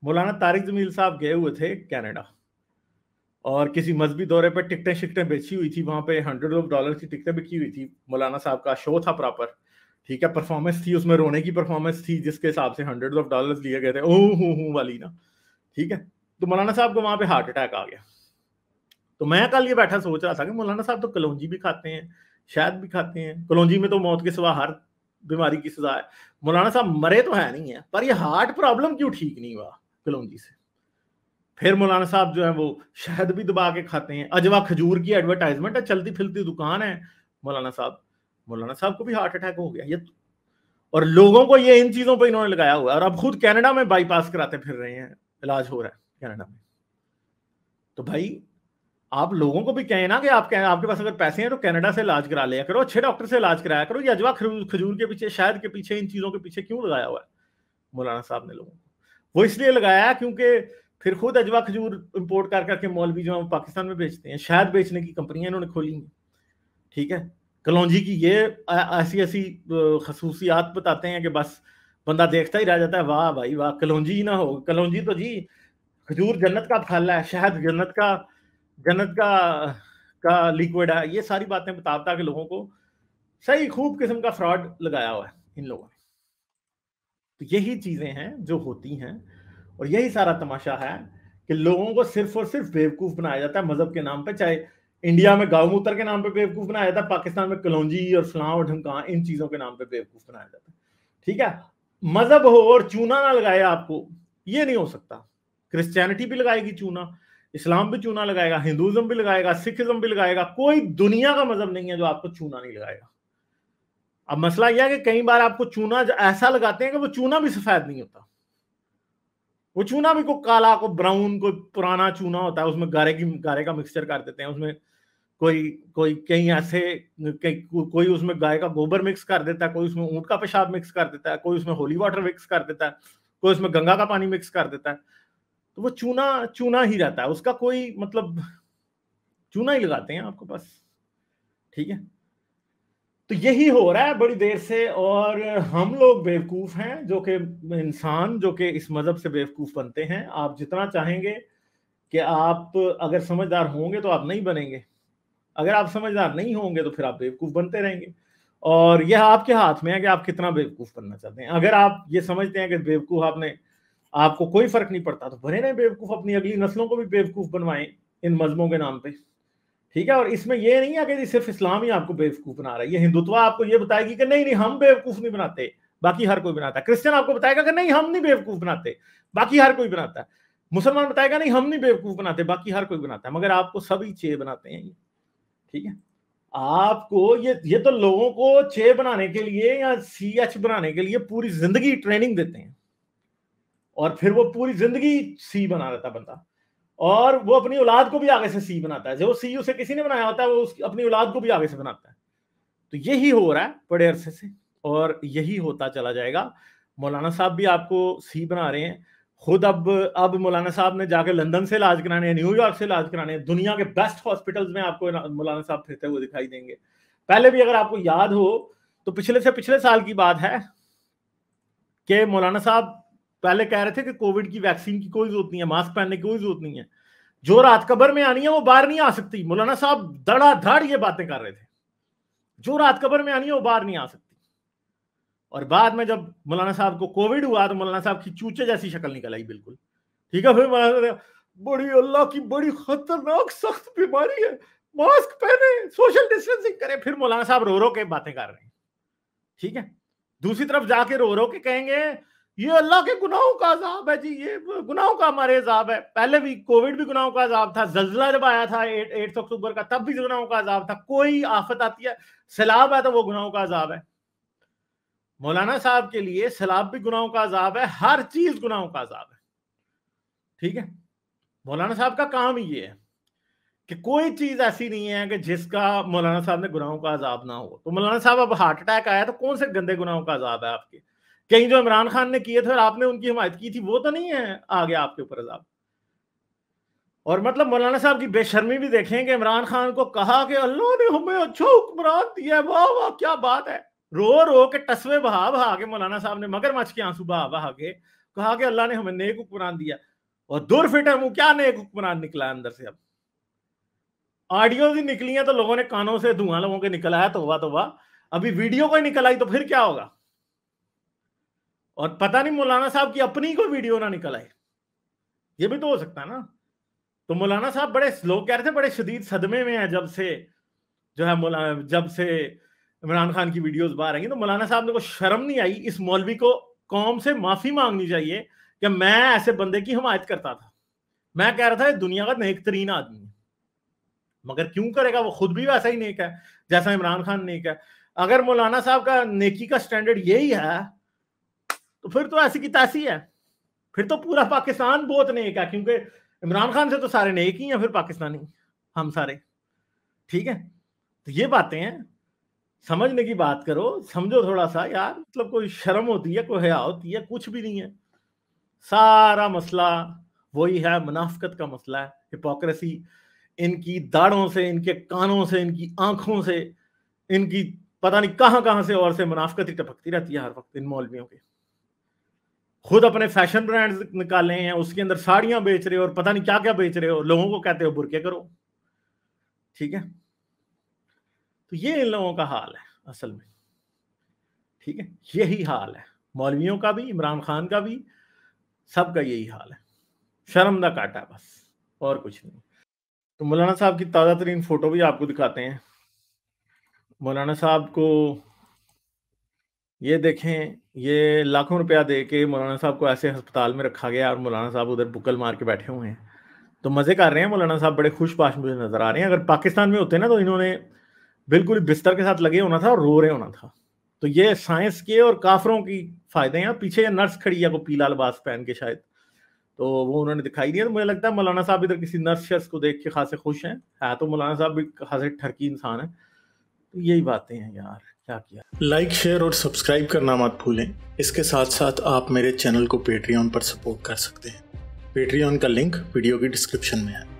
مولانا طارق جمیل صاحب گئے ہوئے تھے کینیڈا اور کسی مذہبی دورے پہ ٹکٹیں شکٹیں بیچی ہوئی تھی وہاں پہ $100 کی ٹکٹیں بکی ہوئی تھی. مولانا صاحب کا شو تھا پراپر, ٹھیک ہے, پرفارمنس تھی, اس میں رونے کی پرفارمنس تھی جس کے حساب سے $100 لیے گئے تھے, او والی نا, ٹھیک ہے. تو مولانا صاحب کو وہاں پہ ہارٹ اٹیک آ گیا. تو میں کل یہ بیٹھا سوچ رہا تھا کہ مولانا صاحب تو کلونجی بھی کھاتے ہیں, شہد بھی کھاتے ہیں, کلونجی میں تو موت کے سوا ہر بیماری کی سزا ہے. مولانا صاحب مرے تو ہے نہیں ہے, پر یہ ہارٹ پرابلم کیوں ٹھیک نہیں ہوا کلونجی سے. پھر مولانا صاحب جو ہے وہ شہد بھی دبا کے کھاتے ہیں, اجوا کھجور کی ایڈورٹائزمنٹ ہے, چلتی پھرتی دکان ہے. مولانا صاحب کو بھی ہارٹ اٹیک ہو گیا. یہ اور لوگوں کو یہ ان چیزوں پہ انہوں نے لگایا ہوا ہے, اور اب خود کینیڈا میں بائی پاس کراتے پھر رہے ہیں, علاج ہو رہا ہے کینیڈا میں. تو بھائی آپ لوگوں کو بھی کہیں نا کہ آپ کے پاس اگر پیسے ہیں تو کینیڈا سے علاج کرا لیا کرو, اچھے ڈاکٹر سے علاج کرایا کرو. یہ اجوا کھجور کے پیچھے, شہد کے پیچھے, ان چیزوں کے پیچھے کیوں لگایا ہوا ہے مولانا صاحب نے لوگوں کو؟ وہ اس لیے لگایا کیونکہ پھر خود اجوا کھجور امپورٹ کر کے مولوی جو ہیں پاکستان میں بیچتے ہیں, شہد بیچنے کی کمپنیاں انہوں نے کھولی ہیں, ٹھیک ہے. کلونجی کی یہ ایسی خصوصیات بتاتے ہیں کہ بس بندہ دیکھتا ہی رہ جاتا ہے, واہ بھائی واہ, کلونجی ہی نہ ہو. کلونجی تو جی کھجور جنت کا پھل ہے, شہد جنت کا لیکوڈ ہے. یہ ساری باتیں بتا کے لوگوں کو صحیح خوب قسم کا فراڈ لگایا ہوا ہے ان لوگوں نے. تو یہی چیزیں ہیں جو ہوتی ہیں, اور یہی سارا تماشا ہے کہ لوگوں کو صرف اور صرف بیوقوف بنایا جاتا ہے مذہب کے نام پہ. چاہے انڈیا میں گاؤں موتر کے نام پہ بیوقوف بنایا جاتا ہے, پاکستان میں کلونجی اور فلاں اور ڈھمکاں ان چیزوں کے نام پہ بیوقوف بنایا جاتا ہے, ٹھیک ہے. مذہب ہو اور چونا نہ لگائے آپ کو, یہ نہیں ہو سکتا. کرسچینٹی بھی لگائے گی چونا, اسلام بھی چونا لگائے گا, ہندوازم بھی لگائے گا, سکھزم بھی لگائے گا. کوئی دنیا کا مذہب نہیں ہے جو آپ کو چونا نہیں لگائے گا. اب مسئلہ یہ ہے کہ کئی بار آپ کو چونا ایسا لگاتے ہیں کہ وہ چونا بھی سفید نہیں ہوتا. وہ چونا بھی کوئی کالا, کوئی براؤن, کوئی پرانا چونا ہوتا ہے, اس میں گارے کا مکسچر کر دیتے ہیں. اس میں کوئی کہیں ایسے کوئی اس میں گائے کا گوبر مکس کر دیتا ہے, کوئی اس میں اونٹ کا پیشاب مکس کر دیتا ہے, کوئی اس میں ہولی واٹر مکس کر دیتا ہے, کوئی اس میں گنگا کا پانی مکس کر دیتا ہے. تو وہ چونا ہی رہتا ہے, اس کا کوئی مطلب چونا ہی لگاتے ہیں آپ کو بس, ٹھیک ہے. تو یہی ہو رہا ہے بڑی دیر سے, اور ہم لوگ بیوقوف ہیں, جو کہ انسان جو کہ اس مذہب سے بیوقوف بنتے ہیں. آپ جتنا چاہیں گے کہ آپ اگر سمجھدار ہوں گے تو آپ نہیں بنیں گے, اگر آپ سمجھدار نہیں ہوں گے تو پھر آپ بیوقوف بنتے رہیں گے. اور یہ آپ کے ہاتھ میں ہے کہ آپ کتنا بیوقوف بننا چاہتے ہیں. اگر آپ یہ سمجھتے ہیں کہ بیوقوف آپ کو کوئی فرق نہیں پڑتا تو بنے رہیں بیوقوف, اپنی اگلی نسلوں کو بھی بیوقوف بنوائیں ان مذہبوں کے نام پہ, ٹھیک ہے. اور اس میں یہ نہیں ہے کہ صرف اسلام ہی آپ کو بیوقوف بنا رہا ہے. یہ ہندوتوا آپ کو یہ بتائے گی کہ نہیں ہم بیوقوف نہیں بناتے, باقی ہر کوئی بناتا ہے. کرسچن آپ کو بتائے گا کہ نہیں ہم نہیں بیوقوف بناتے, باقی ہر کوئی بناتا ہے. مسلمان بتائے گا نہیں ہم نہیں بیوقوف بناتے, باقی ہر کوئی بناتا ہے. مگر آپ کو سبھی چھ بناتے ہیں, ٹھیک ہے. آپ کو یہ تو لوگوں کو چھ بنانے کے لیے یا سی ایچ بنانے کے لیے پوری زندگی ٹریننگ دیتے ہیں, اور پھر وہ پوری زندگی سی بنا رہتا بندہ, اور وہ اپنی اولاد کو بھی آگے سے سی بناتا ہے. جو سی اسے کسی نے بنایا ہوتا ہے وہ اپنی اولاد کو بھی آگے سے بناتا ہے. تو یہی ہو رہا ہے بڑے عرصے سے, اور یہی ہوتا چلا جائے گا. مولانا صاحب بھی آپ کو سی بنا رہے ہیں. خود اب مولانا صاحب نے جا کے لندن سے علاج کرانے ہیں, نیو یارک سے علاج کرانے ہیں. دنیا کے بیسٹ ہاسپٹلز میں آپ کو مولانا صاحب پھرتے ہوئے دکھائی دیں گے. پہلے بھی اگر آپ کو یاد ہو تو پچھلے سال کی بات ہے کہ مولانا صاحب پہلے کہہ رہے تھے کہ کووڈ کی ویکسین کی کوئی ضرورت نہیں ہے, ماسک پہننے کی کوئی ضرورت نہیں ہے, جو رات قبر میں آنی ہے وہ باہر نہیں آ سکتی. مولانا صاحب دھڑا دھڑ یہ باتیں کر رہے تھے, جو رات قبر میں آنی ہے وہ باہر نہیں آ سکتی. اور بعد میں جب مولانا صاحب کو کووڈ ہوا تو مولانا صاحب کی چوچے جیسی شکل نکل آئی بالکل, ٹھیک ہے. پھر بڑی اللہ کی بڑی خطرناک سخت بیماری ہے, ماسک پہنے, سوشل ڈسٹینسنگ کرے. پھر مولانا صاحب رو رو کے باتیں کر رہے ہیں, ٹھیک ہے. دوسری طرف جا کے رو رو کے کہیں گے یہ اللہ کے گناہوں کا عذاب ہے جی, یہ گناہوں کا ہمارے عذاب ہے. پہلے بھی کووڈ بھی گناہوں کا عذاب تھا, زلزلہ جب آیا تھا 8 اکتوبر کا تب بھی گناہوں کا عذاب تھا. کوئی آفت آتی ہے, سیلاب ہے تو وہ گناہوں کا عذاب ہے. مولانا صاحب کے لیے سیلاب بھی گناہوں کا عذاب ہے, ہر چیز گناہوں کا عذاب ہے, ٹھیک ہے. مولانا صاحب کا کام ہی یہ ہے کہ کوئی چیز ایسی نہیں ہے کہ جس کا مولانا صاحب نے گناہوں کا عذاب نہ ہو. تو مولانا صاحب اب ہارٹ اٹیک آیا تو کون سے گندے گناہوں کا عذاب ہے آپ کے؟ کہیں جو عمران خان نے کیے تھے اور آپ نے ان کی حمایت کی تھی وہ تو نہیں ہے آ گیا آپ کے اوپر عذاب؟ اور مطلب مولانا صاحب کی بے شرمی بھی دیکھیں کہ عمران خان کو کہا کہ اللہ نے ہمیں اچھا حکمران دیا ہے, واہ واہ کیا بات ہے. رو رو کے ٹسوے بہا کے مولانا صاحب نے مگر مچھ کے آنسو بہا کے کہا کہ اللہ نے ہمیں نیک حکمران دیا, اور دور فٹ ہے وہ کیا نیک حکمران نکلا اندر سے. اب آڈیوز ہی نکلی ہیں تو لوگوں نے کانوں سے دھواں لوگوں کے نکلا ہے, توبہ توبہ. ابھی ویڈیو کو ہی نکل آئی تو پھر کیا ہوگا؟ اور پتہ نہیں مولانا صاحب کی اپنی کو ویڈیو نہ نکل آئے, یہ بھی تو ہو سکتا ہے نا. تو مولانا صاحب بڑے لوگ کہہ رہے تھے بڑے شدید صدمے میں ہیں جب سے جو ہے جب سے عمران خان کی ویڈیوز باہر آئیں گی. تو مولانا صاحب نے کو شرم نہیں آئی اس مولوی کو قوم سے معافی مانگنی چاہیے کہ میں ایسے بندے کی حمایت کرتا تھا, میں کہہ رہا تھا یہ دنیا کا نیک ترین آدمی ہے, مگر کیوں کرے گا, وہ خود بھی ویسا ہی نیک ہے جیسا عمران خان نیک ہے. اگر مولانا صاحب کا نیکی کا سٹینڈرڈ یہی ہے تو پھر تو ایسی کی تیسی ہے, پھر تو پورا پاکستان بہت نیک ہے, کیونکہ عمران خان سے تو سارے نیک ہی ہیں پھر پاکستانی ہم سارے. ٹھیک ہے, تو یہ باتیں ہیں, سمجھنے کی بات کرو, سمجھو تھوڑا سا یار. مطلب کوئی شرم ہوتی ہے, کوئی حیا ہوتی ہے, کچھ بھی نہیں ہے. سارا مسئلہ وہی ہے, منافقت کا مسئلہ ہے, ہپوکریسی. ان کی داڑھوں سے, ان کے کانوں سے, ان کی آنکھوں سے, ان کی پتہ نہیں کہاں کہاں سے اور سے منافقت ہی ٹپکتی رہتی ہے ہر وقت ان مولویوں کے. خود اپنے فیشن برانڈز نکالے ہیں, اس کے اندر ساڑیاں بیچ رہے ہو اور پتہ نہیں کیا کیا بیچ رہے ہو, لوگوں کو کہتے ہو برقعے کرو. ٹھیک ہے, تو یہ ان لوگوں کا حال ہے اصل میں. ٹھیک ہے, یہی حال ہے مولویوں کا بھی, عمران خان کا بھی, سب کا یہی حال ہے. شرم دا کاٹا ہے بس, اور کچھ نہیں. تو مولانا صاحب کی تازہ ترین فوٹو بھی آپ کو دکھاتے ہیں. مولانا صاحب کو یہ دیکھیں, یہ لاکھوں روپیہ دے کے مولانا صاحب کو ایسے ہسپتال میں رکھا گیا اور مولانا صاحب ادھر بکل مار کے بیٹھے ہوئے ہیں, تو مزے کر رہے ہیں. مولانا صاحب بڑے خوش باش مجھے نظر آ رہے ہیں. اگر پاکستان میں ہوتے نا تو انہوں نے بالکل بستر کے ساتھ لگے ہونا تھا اور رو رہے ہونا تھا. تو یہ سائنس کے اور کافروں کی فائدے ہیں. پیچھے یہ نرس کھڑی ہے, کو پیلا لباس پہن کے شاید, تو وہ انہوں نے دکھائی دیا. تو مجھے لگتا ہے مولانا صاحب ادھر کسی نرس شرس کو دیکھ کے خاصے خوش ہیں. تو مولانا صاحب بھی خاصے ٹھرکی انسان ہیں. تو یہی باتیں ہیں یار, کیا کیا. لائک, شیئر اور سبسکرائب کرنا مت بھولیں. اس کے ساتھ ساتھ آپ میرے چینل کو پیٹریون پر سپورٹ کر سکتے ہیں. پیٹریون کا لنک ویڈیو کی ڈسکرپشن میں ہے.